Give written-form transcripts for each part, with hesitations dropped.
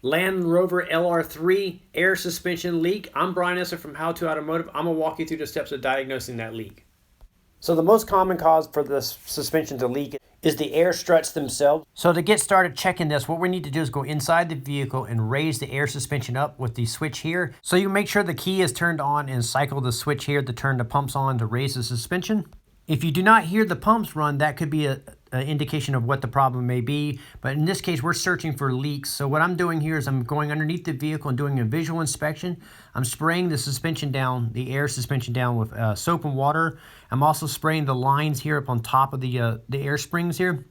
Land Rover LR3 air suspension leak. I'm Brian Esser from How to Automotive. I'm going to walk you through the steps of diagnosing that leak. So the most common cause for this suspension to leak is the air struts themselves. So to get started checking this, what we need to do is go inside the vehicle and raise the air suspension up with the switch here. So you make sure the key is turned on and cycle the switch here to turn the pumps on to raise the suspension. If you do not hear the pumps run, that could be an indication of what the problem may be. But in this case, we're searching for leaks. So what I'm doing here is I'm going underneath the vehicle and doing a visual inspection. I'm spraying the suspension down, the air suspension down with soap and water. I'm also spraying the lines here up on top of the air springs here.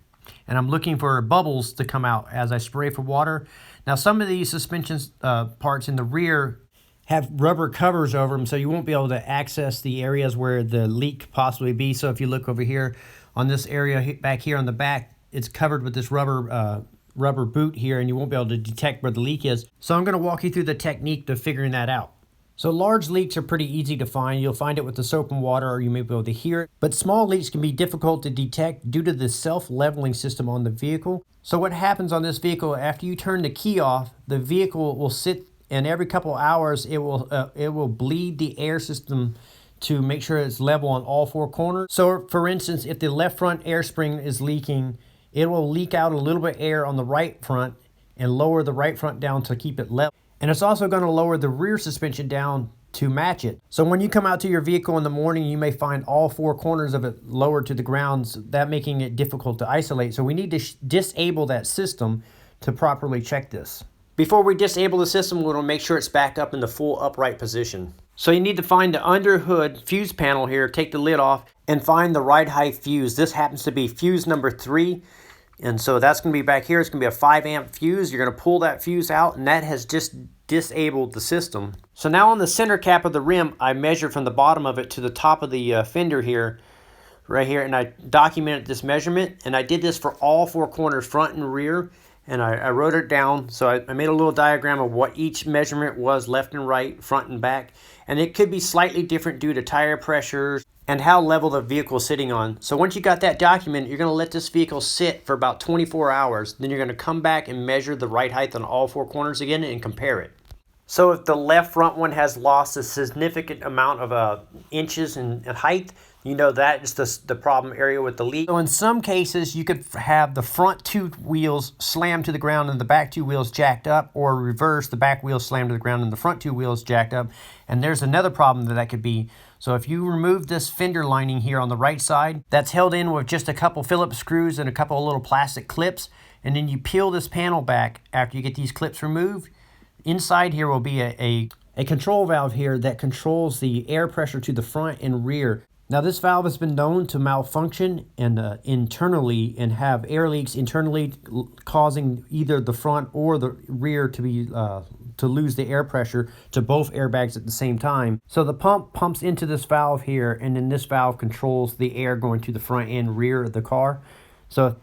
And I'm looking for bubbles to come out as I spray for water. Now some of these suspension parts in the rear have rubber covers over them, so you won't be able to access the areas where the leak could possibly be. So if you look over here on this area back here on the back, it's covered with this rubber boot here, and you won't be able to detect where the leak is. So I'm going to walk you through the technique to figuring that out. So large leaks are pretty easy to find. You'll find it with the soap and water, or you may be able to hear it. But small leaks can be difficult to detect due to the self-leveling system on the vehicle. So what happens on this vehicle, after you turn the key off, the vehicle will sit, and every couple hours it will bleed the air system to make sure it's level on all four corners. So for instance, if the left front air spring is leaking, it will leak out a little bit of air on the right front and lower the right front down to keep it level. And it's also going to lower the rear suspension down to match it. So when you come out to your vehicle in the morning, you may find all four corners of it lowered to the ground, that making it difficult to isolate. So we need to disable that system to properly check this. Before we disable the system, we'll make sure it's back up in the full upright position. So you need to find the under hood fuse panel here, take the lid off, and find the ride height fuse. This happens to be fuse number 3. And so that's going to be back here. It's going to be a 5 amp fuse. You're going to pull that fuse out, and that has just disabled the system. So now on the center cap of the rim, I measured from the bottom of it to the top of the fender here, right here, and I documented this measurement. And I did this for all four corners, front and rear. And I wrote it down, so I made a little diagram of what each measurement was, left and right, front and back. And it could be slightly different due to tire pressures and how level the vehicle is sitting on. So once you got that document, you're going to let this vehicle sit for about 24 hours. Then you're going to come back and measure the ride height on all four corners again and compare it. So if the left front one has lost a significant amount of inches in height, you know that is the problem area with the leak. So in some cases, you could have the front two wheels slammed to the ground and the back two wheels jacked up, or reverse, the back wheels slammed to the ground and the front two wheels jacked up. And there's another problem that could be. So if you remove this fender lining here on the right side, that's held in with just a couple Phillips screws and a couple of little plastic clips, and then you peel this panel back after you get these clips removed, inside here will be a control valve here that controls the air pressure to the front and rear. Now this valve has been known to malfunction and internally and have air leaks internally, causing either the front or the rear to lose the air pressure to both airbags at the same time. So the pump pumps into this valve here, and then this valve controls the air going to the front and rear of the car. So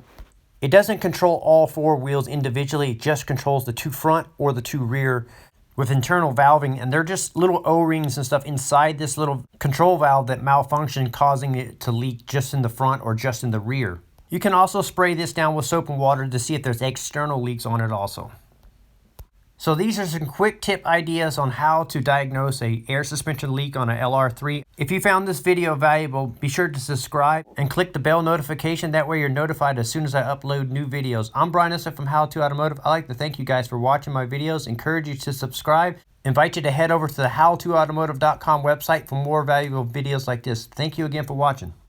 it doesn't control all four wheels individually, it just controls the two front or the two rear with internal valving, and they're just little O-rings and stuff inside this little control valve that malfunction, causing it to leak just in the front or just in the rear. You can also spray this down with soap and water to see if there's external leaks on it also. So these are some quick tip ideas on how to diagnose an air suspension leak on an LR3. If you found this video valuable, be sure to subscribe and click the bell notification. That way you're notified as soon as I upload new videos. I'm Brian Esser from How to Automotive. I'd like to thank you guys for watching my videos. Encourage you to subscribe. Invite you to head over to the howtoautomotive.com website for more valuable videos like this. Thank you again for watching.